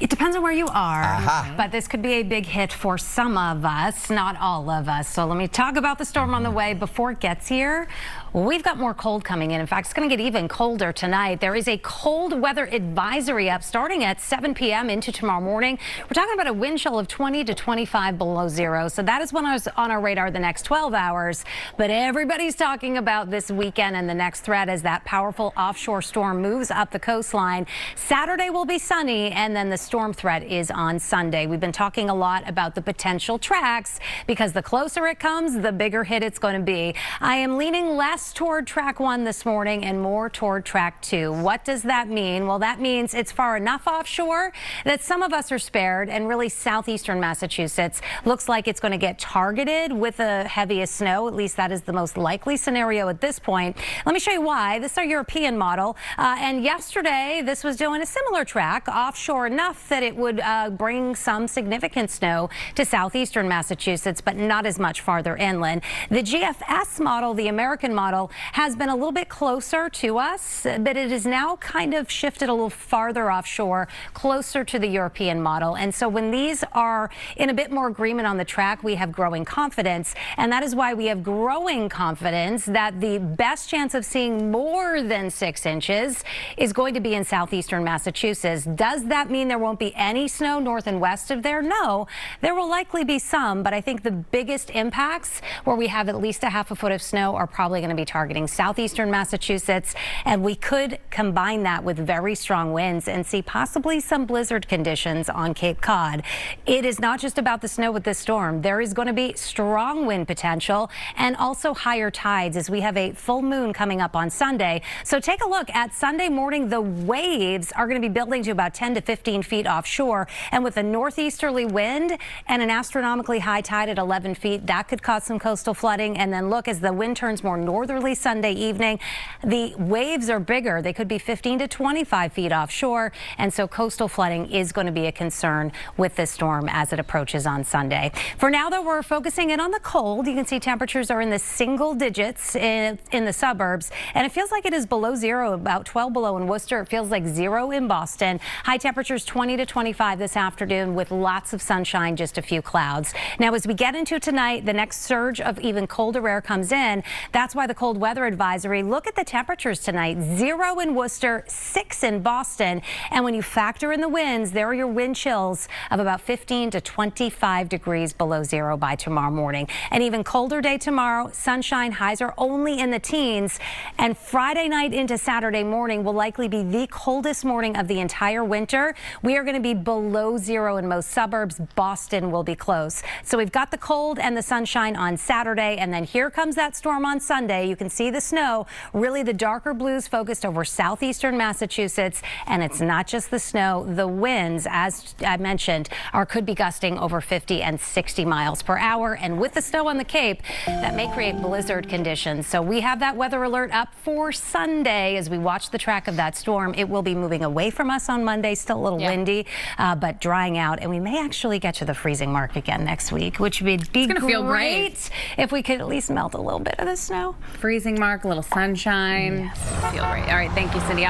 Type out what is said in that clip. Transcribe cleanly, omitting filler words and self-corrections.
It depends on where you are, but this could be a big hit for some of us, not all of us. So let me talk about the storm on the way. Before it gets here, we've got more cold coming in. In fact, it's going to get even colder tonight. There is a cold weather advisory up starting at 7 p.m. into tomorrow morning. We're talking about a wind chill of 20 to 25 below zero. So that is when I was on our radar the next 12 hours. But everybody's talking about this weekend and the next threat as that powerful offshore storm moves up the coastline. Saturday will be sunny, and then the storm threat is on Sunday. We've been talking a lot about the potential tracks because the closer it comes, the bigger hit it's going to be. I am leaning less toward track 1 this morning and more toward track 2. What does that mean? Well, that means it's far enough offshore that some of us are spared, and really southeastern Massachusetts looks like it's going to get targeted with the heaviest snow. At least that is the most likely scenario at this point. Let me show you why. This is our European model, and yesterday this was doing a similar track offshore enough that it would bring some significant snow to southeastern Massachusetts, but not as much farther inland. The GFS model, the American model, has been a little bit closer to us, but it is now kind of shifted a little farther offshore, closer to the European model. And so when these are in a bit more agreement on the track, we have growing confidence. And that is why we have growing confidence that the best chance of seeing more than 6 inches is going to be in southeastern Massachusetts. Does that mean there won't be any snow north and west of there? No, there will likely be some, but I think the biggest impacts where we have at least a half a foot of snow are probably going to be targeting southeastern Massachusetts, and we could combine that with very strong winds and see possibly some blizzard conditions on Cape Cod. It is not just about the snow with this storm. There is going to be strong wind potential and also higher tides as we have a full moon coming up on Sunday. So take a look at Sunday morning. The waves are going to be building to about 10 to 15 feet offshore, and with a northeasterly wind and an astronomically high tide at 11 feet, that could cause some coastal flooding. And then look, as the wind turns more northerly Sunday evening, the waves are bigger. They could be 15 to 25 feet offshore, and so coastal flooding is going to be a concern with this storm as it approaches on Sunday. For now, though, we're focusing in on the cold. You can see temperatures are in the single digits in the suburbs, and it feels like it is below zero, about 12 below in Worcester. It feels like 0 in Boston. High temperatures 20 to 25 this afternoon with lots of sunshine, just a few clouds. Now, as we get into tonight, the next surge of even colder air comes in. That's why the cold weather advisory. Look at the temperatures tonight. 0 in Worcester, 6 in Boston. And when you factor in the winds, there are your wind chills of about 15 to 25 degrees below zero by tomorrow morning. An even colder day tomorrow. Sunshine, highs are only in the teens. And Friday night into Saturday morning will likely be the coldest morning of the entire winter. We are going to be below zero in most suburbs. Boston will be close. So we've got the cold and the sunshine on Saturday, and then here comes that storm on Sunday. You can see the snow, really the darker blues focused over southeastern Massachusetts. And it's not just the snow. The winds, as I mentioned, could be gusting over 50 and 60 miles per hour. And with the snow on the Cape, that may create blizzard conditions. So we have that weather alert up for Sunday as we watch the track of that storm. It will be moving away from us on Monday, still a little windy, but drying out. And we may actually get to the freezing mark again next week, which would be feel great if we could at least melt a little bit of the snow. Freezing mark, a little sunshine. Yes. Feel great. All right, thank you, Cindy.